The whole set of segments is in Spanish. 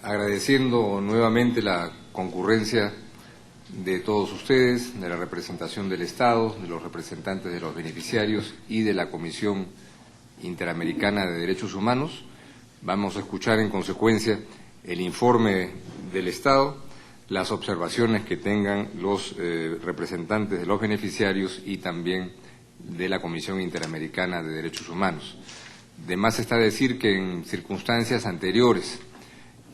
Agradeciendo nuevamente la concurrencia de todos ustedes, de la representación del Estado, de los representantes de los beneficiarios y de la Comisión Interamericana de Derechos Humanos. Vamos a escuchar en consecuencia el informe del Estado, las observaciones que tengan los representantes de los beneficiarios y también de la Comisión Interamericana de Derechos Humanos. De más está decir que en circunstancias anteriores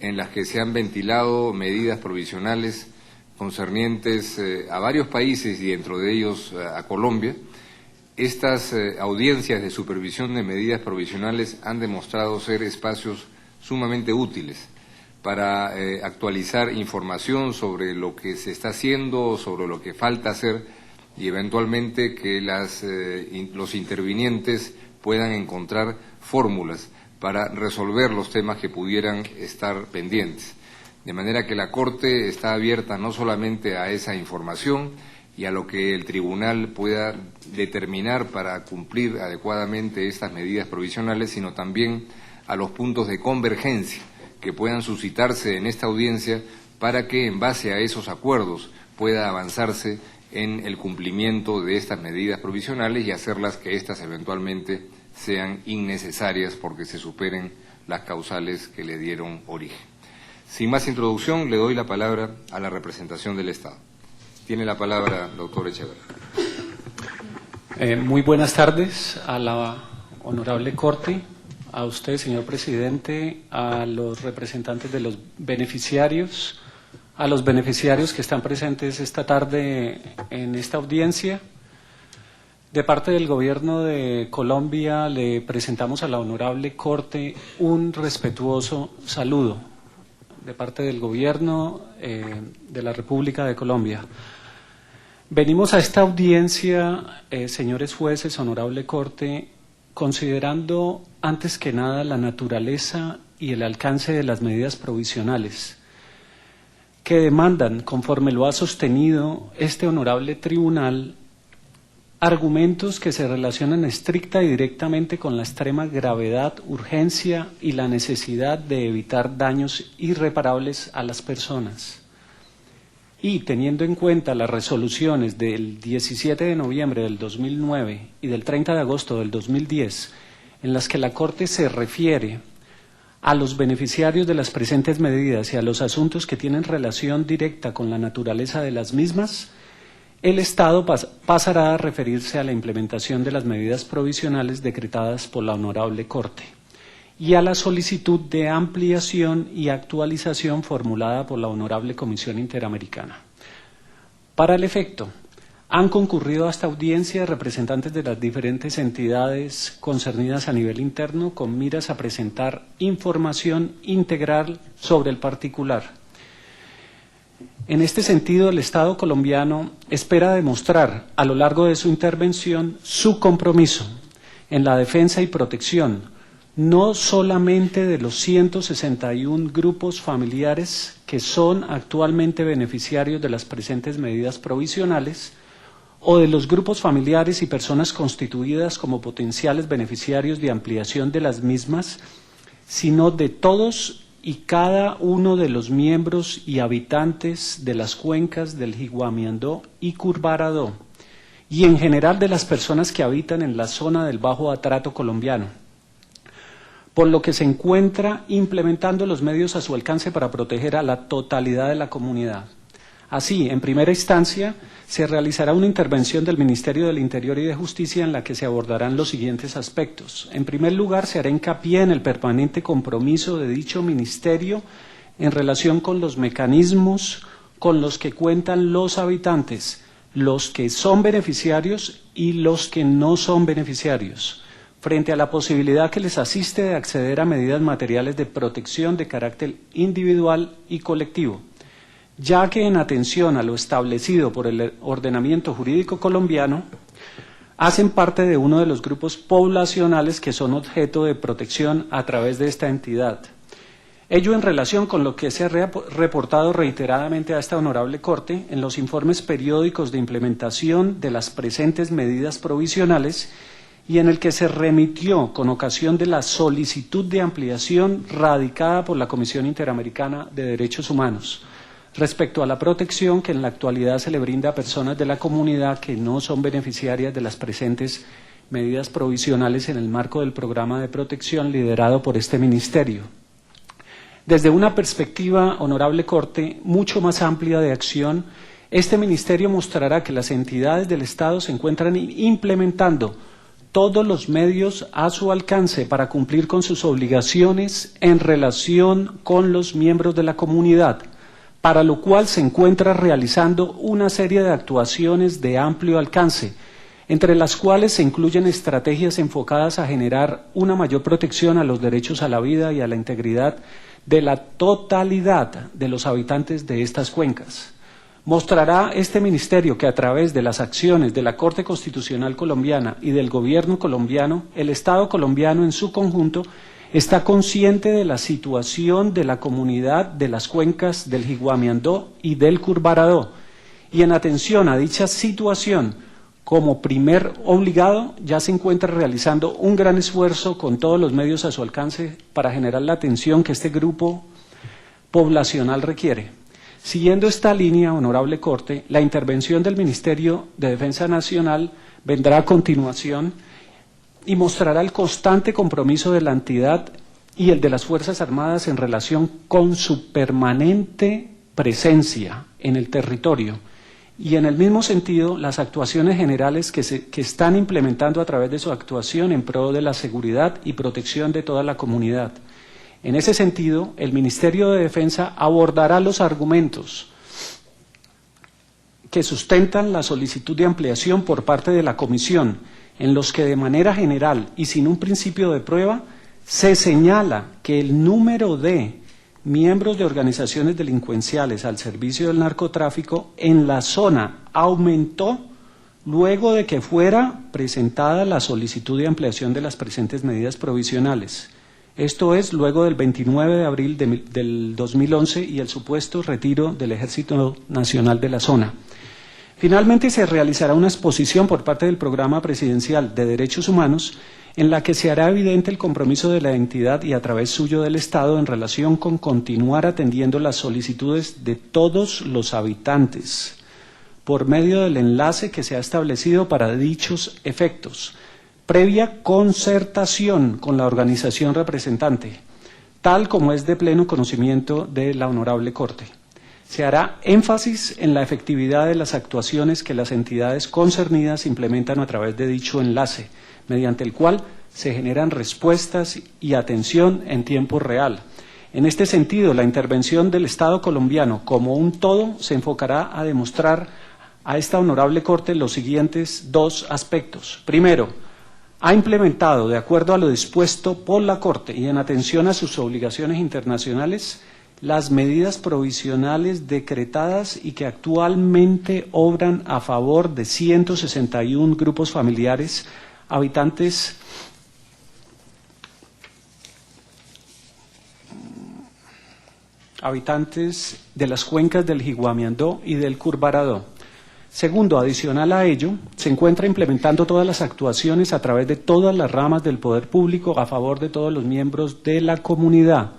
en las que se han ventilado medidas provisionales concernientes a varios países y dentro de ellos a Colombia, estas audiencias de supervisión de medidas provisionales han demostrado ser espacios sumamente útiles para actualizar información sobre lo que se está haciendo, sobre lo que falta hacer y eventualmente que los intervinientes puedan encontrar fórmulas para resolver los temas que pudieran estar pendientes. De manera que la Corte está abierta no solamente a esa información y a lo que el tribunal pueda determinar para cumplir adecuadamente estas medidas provisionales, sino también a los puntos de convergencia que puedan suscitarse en esta audiencia para que en base a esos acuerdos pueda avanzarse en el cumplimiento de estas medidas provisionales y hacerlas que éstas eventualmente sean innecesarias porque se superen las causales que le dieron origen. Sin más introducción, le doy la palabra a la representación del Estado. Tiene la palabra, doctor Echeverría. Muy buenas tardes a la honorable Corte, a usted, señor presidente, a los representantes de los beneficiarios, a los beneficiarios que están presentes esta tarde en esta audiencia. De parte del Gobierno de Colombia le presentamos a la Honorable Corte un respetuoso saludo de parte del Gobierno de la República de Colombia. Venimos a esta audiencia, señores jueces, Honorable Corte, considerando antes que nada la naturaleza y el alcance de las medidas provisionales que demandan, conforme lo ha sostenido este honorable tribunal, argumentos que se relacionan estricta y directamente con la extrema gravedad, urgencia y la necesidad de evitar daños irreparables a las personas. Y teniendo en cuenta las resoluciones del 17 de noviembre del 2009 y del 30 de agosto del 2010, en las que la Corte se refiere a los beneficiarios de las presentes medidas y a los asuntos que tienen relación directa con la naturaleza de las mismas, el Estado pasará a referirse a la implementación de las medidas provisionales decretadas por la Honorable Corte y a la solicitud de ampliación y actualización formulada por la Honorable Comisión Interamericana. Para el efecto, han concurrido a esta audiencia representantes de las diferentes entidades concernidas a nivel interno con miras a presentar información integral sobre el particular. En este sentido, el Estado colombiano espera demostrar a lo largo de su intervención su compromiso en la defensa y protección no solamente de los 161 grupos familiares que son actualmente beneficiarios de las presentes medidas provisionales o de los grupos familiares y personas constituidas como potenciales beneficiarios de ampliación de las mismas, sino de todos y cada uno de los miembros y habitantes de las cuencas del Higuamiandó y Curvarado, y en general de las personas que habitan en la zona del Bajo Atrato colombiano, por lo que se encuentra implementando los medios a su alcance para proteger a la totalidad de la comunidad. Así, en primera instancia, se realizará una intervención del Ministerio del Interior y de Justicia en la que se abordarán los siguientes aspectos. En primer lugar, se hará hincapié en el permanente compromiso de dicho ministerio en relación con los mecanismos con los que cuentan los habitantes, los que son beneficiarios y los que no son beneficiarios, frente a la posibilidad que les asiste de acceder a medidas materiales de protección de carácter individual y colectivo, ya que en atención a lo establecido por el ordenamiento jurídico colombiano, hacen parte de uno de los grupos poblacionales que son objeto de protección a través de esta entidad. Ello en relación con lo que se ha reportado reiteradamente a esta honorable Corte en los informes periódicos de implementación de las presentes medidas provisionales y en el que se remitió con ocasión de la solicitud de ampliación radicada por la Comisión Interamericana de Derechos Humanos respecto a la protección que en la actualidad se le brinda a personas de la comunidad que no son beneficiarias de las presentes medidas provisionales en el marco del programa de protección liderado por este Ministerio. Desde una perspectiva, Honorable Corte, mucho más amplia de acción, este Ministerio mostrará que las entidades del Estado se encuentran implementando todos los medios a su alcance para cumplir con sus obligaciones en relación con los miembros de la comunidad, para lo cual se encuentra realizando una serie de actuaciones de amplio alcance, entre las cuales se incluyen estrategias enfocadas a generar una mayor protección a los derechos a la vida y a la integridad de la totalidad de los habitantes de estas cuencas. Mostrará este Ministerio que a través de las acciones de la Corte Constitucional Colombiana y del Gobierno colombiano, el Estado colombiano en su conjunto está consciente de la situación de la comunidad de las cuencas del Higuamiandó y del Curbaradó, y en atención a dicha situación, como primer obligado, ya se encuentra realizando un gran esfuerzo con todos los medios a su alcance para generar la atención que este grupo poblacional requiere. Siguiendo esta línea, Honorable Corte, la intervención del Ministerio de Defensa Nacional vendrá a continuación y mostrará el constante compromiso de la entidad y el de las Fuerzas Armadas en relación con su permanente presencia en el territorio y en el mismo sentido las actuaciones generales que están implementando a través de su actuación en pro de la seguridad y protección de toda la comunidad. En ese sentido, el Ministerio de Defensa abordará los argumentos que sustentan la solicitud de ampliación por parte de la Comisión, en los que de manera general y sin un principio de prueba, se señala que el número de miembros de organizaciones delincuenciales al servicio del narcotráfico en la zona aumentó luego de que fuera presentada la solicitud de ampliación de las presentes medidas provisionales. Esto es, luego del 29 de abril del 2011 y el supuesto retiro del Ejército Nacional de la zona. Finalmente, se realizará una exposición por parte del Programa Presidencial de Derechos Humanos en la que se hará evidente el compromiso de la entidad y a través suyo del Estado en relación con continuar atendiendo las solicitudes de todos los habitantes por medio del enlace que se ha establecido para dichos efectos, previa concertación con la organización representante, tal como es de pleno conocimiento de la Honorable Corte. Se hará énfasis en la efectividad de las actuaciones que las entidades concernidas implementan a través de dicho enlace, mediante el cual se generan respuestas y atención en tiempo real. En este sentido, la intervención del Estado colombiano como un todo se enfocará a demostrar a esta Honorable Corte los siguientes dos aspectos. Primero, ha implementado, de acuerdo a lo dispuesto por la Corte y en atención a sus obligaciones internacionales, las medidas provisionales decretadas y que actualmente obran a favor de 161 grupos familiares, habitantes de las cuencas del Higuamiandó y del Curbaradó. Segundo, adicional a ello, se encuentra implementando todas las actuaciones a través de todas las ramas del poder público a favor de todos los miembros de la comunidad,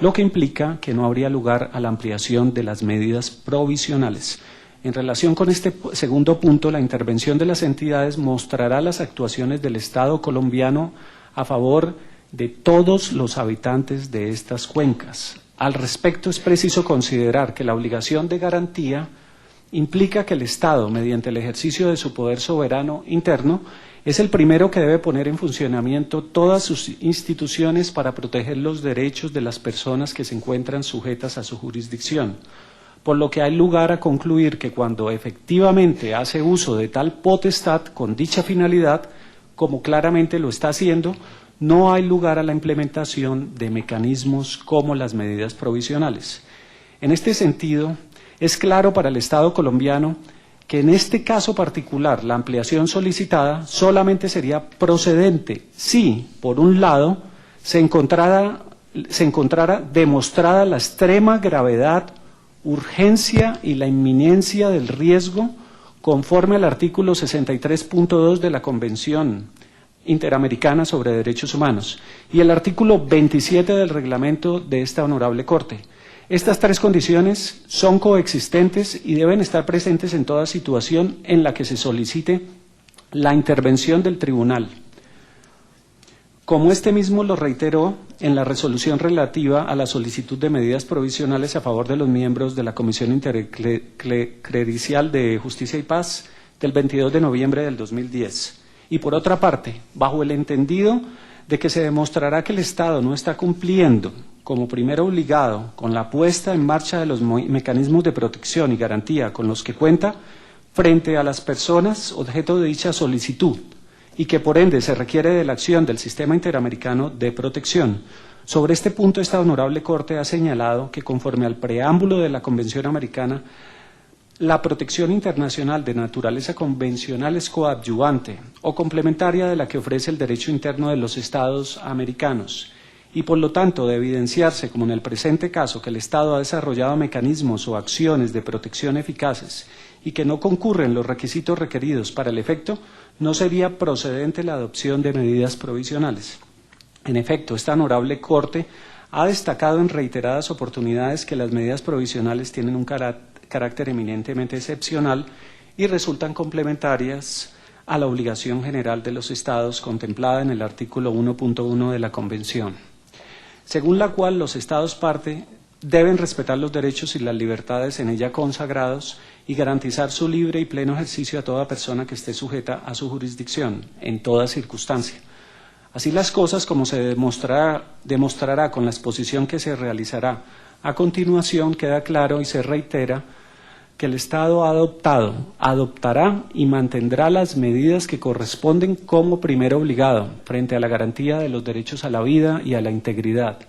lo que implica que no habría lugar a la ampliación de las medidas provisionales. En relación con este segundo punto, la intervención de las entidades mostrará las actuaciones del Estado colombiano a favor de todos los habitantes de estas cuencas. Al respecto, es preciso considerar que la obligación de garantía implica que el Estado, mediante el ejercicio de su poder soberano interno, es el primero que debe poner en funcionamiento todas sus instituciones para proteger los derechos de las personas que se encuentran sujetas a su jurisdicción, por lo que hay lugar a concluir que cuando efectivamente hace uso de tal potestad con dicha finalidad, como claramente lo está haciendo, no hay lugar a la implementación de mecanismos como las medidas provisionales. En este sentido, es claro para el Estado colombiano que en este caso particular la ampliación solicitada solamente sería procedente si, por un lado, se encontrara demostrada la extrema gravedad, urgencia y la inminencia del riesgo conforme al artículo 63.2 de la Convención Interamericana sobre Derechos Humanos y el artículo 27 del reglamento de esta honorable Corte. Estas tres condiciones son coexistentes y deben estar presentes en toda situación en la que se solicite la intervención del tribunal. Como este mismo lo reiteró en la resolución relativa a la solicitud de medidas provisionales a favor de los miembros de la Comisión Interclericial de Justicia y Paz del 22 de noviembre del 2010. Y por otra parte, bajo el entendido de que se demostrará que el Estado no está cumpliendo como primer obligado con la puesta en marcha de los mecanismos de protección y garantía con los que cuenta frente a las personas objeto de dicha solicitud, y que por ende se requiere de la acción del Sistema Interamericano de Protección. Sobre este punto, esta honorable Corte ha señalado que, conforme al preámbulo de la Convención Americana, la protección internacional de naturaleza convencional es coadyuvante o complementaria de la que ofrece el derecho interno de los Estados americanos y, por lo tanto, de evidenciarse, como en el presente caso, que el Estado ha desarrollado mecanismos o acciones de protección eficaces y que no concurren los requisitos requeridos para el efecto, no sería procedente la adopción de medidas provisionales. En efecto, esta honorable Corte ha destacado en reiteradas oportunidades que las medidas provisionales tienen un carácter eminentemente excepcional y resultan complementarias a la obligación general de los Estados contemplada en el artículo 1.1 de la Convención, según la cual los Estados parte deben respetar los derechos y las libertades en ella consagrados y garantizar su libre y pleno ejercicio a toda persona que esté sujeta a su jurisdicción, en toda circunstancia. Así las cosas, como se demostrará con la exposición que se realizará a continuación, queda claro y se reitera que el Estado ha adoptado, adoptará y mantendrá las medidas que corresponden como primer obligado frente a la garantía de los derechos a la vida y a la integridad,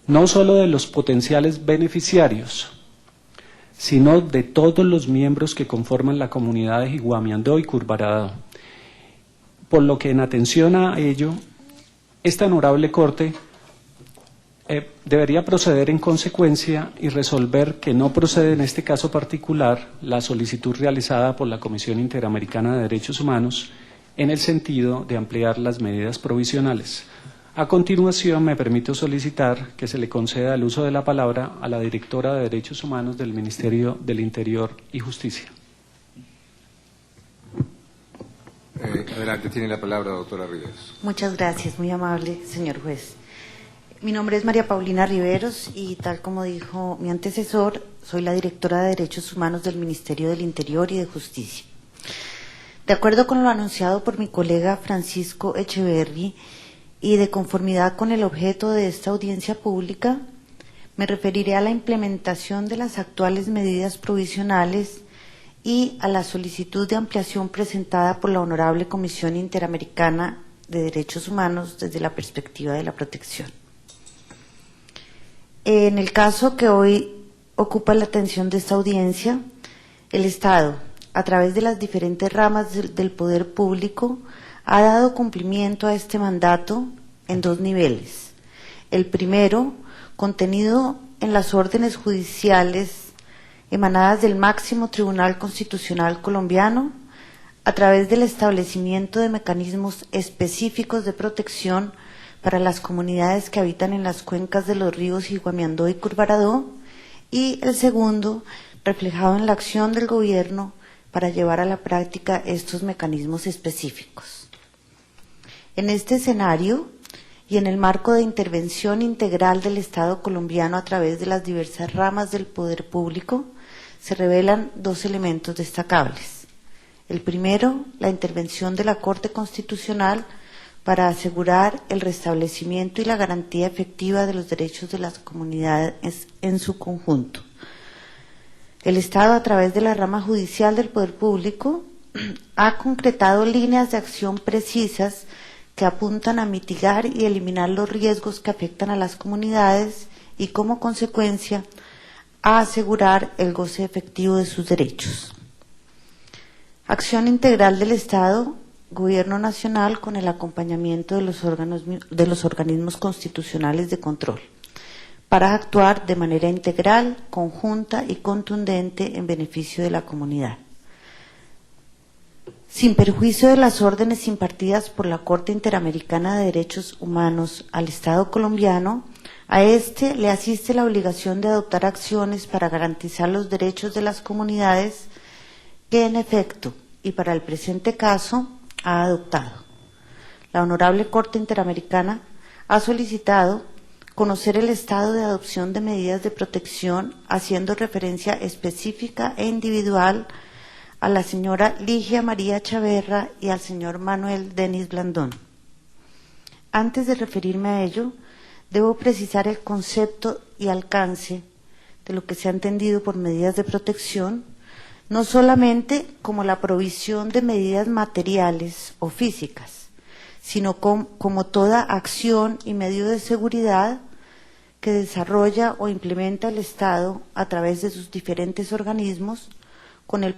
no solo de los potenciales beneficiarios, sino de todos los miembros que conforman la comunidad de Higuamiandó y Curvarado. Por lo que, en atención a ello, esta honorable Corte debería proceder en consecuencia y resolver que no procede en este caso particular la solicitud realizada por la Comisión Interamericana de Derechos Humanos en el sentido de ampliar las medidas provisionales. A continuación, me permito solicitar que se le conceda el uso de la palabra a la directora de Derechos Humanos del Ministerio del Interior y Justicia. Adelante, tiene la palabra, doctora Riveros. Muchas gracias, muy amable, señor juez. Mi nombre es María Paulina Riveros y, tal como dijo mi antecesor, soy la directora de Derechos Humanos del Ministerio del Interior y de Justicia. De acuerdo con lo anunciado por mi colega Francisco Echeverri y de conformidad con el objeto de esta audiencia pública, me referiré a la implementación de las actuales medidas provisionales y a la solicitud de ampliación presentada por la Honorable Comisión Interamericana de Derechos Humanos desde la perspectiva de la protección. En el caso que hoy ocupa la atención de esta audiencia, el Estado, a través de las diferentes ramas del poder público, ha dado cumplimiento a este mandato en dos niveles. El primero, contenido en las órdenes judiciales emanadas del máximo Tribunal Constitucional colombiano, a través del establecimiento de mecanismos específicos de protección para las comunidades que habitan en las cuencas de los ríos Higuamiandó y Curvarado, y el segundo, reflejado en la acción del gobierno para llevar a la práctica estos mecanismos específicos. En este escenario, y en el marco de intervención integral del Estado colombiano a través de las diversas ramas del poder público, se revelan dos elementos destacables. El primero, la intervención de la Corte Constitucional para asegurar el restablecimiento y la garantía efectiva de los derechos de las comunidades en su conjunto. El Estado, a través de la rama judicial del poder público, ha concretado líneas de acción precisas que apuntan a mitigar y eliminar los riesgos que afectan a las comunidades y, como consecuencia, a asegurar el goce efectivo de sus derechos. Acción integral del Estado, Gobierno Nacional, con el acompañamiento de los organismos constitucionales de control, para actuar de manera integral, conjunta y contundente en beneficio de la comunidad. Sin perjuicio de las órdenes impartidas por la Corte Interamericana de Derechos Humanos al Estado colombiano, a este le asiste la obligación de adoptar acciones para garantizar los derechos de las comunidades que en efecto, y para el presente caso, ha adoptado. La Honorable Corte Interamericana ha solicitado conocer el estado de adopción de medidas de protección, haciendo referencia específica e individual a la señora Ligia María Chaverra y al señor Manuel Denis Blandón. Antes de referirme a ello, debo precisar el concepto y alcance de lo que se ha entendido por medidas de protección, no solamente como la provisión de medidas materiales o físicas, sino como toda acción y medio de seguridad que desarrolla o implementa el Estado a través de sus diferentes organismos con el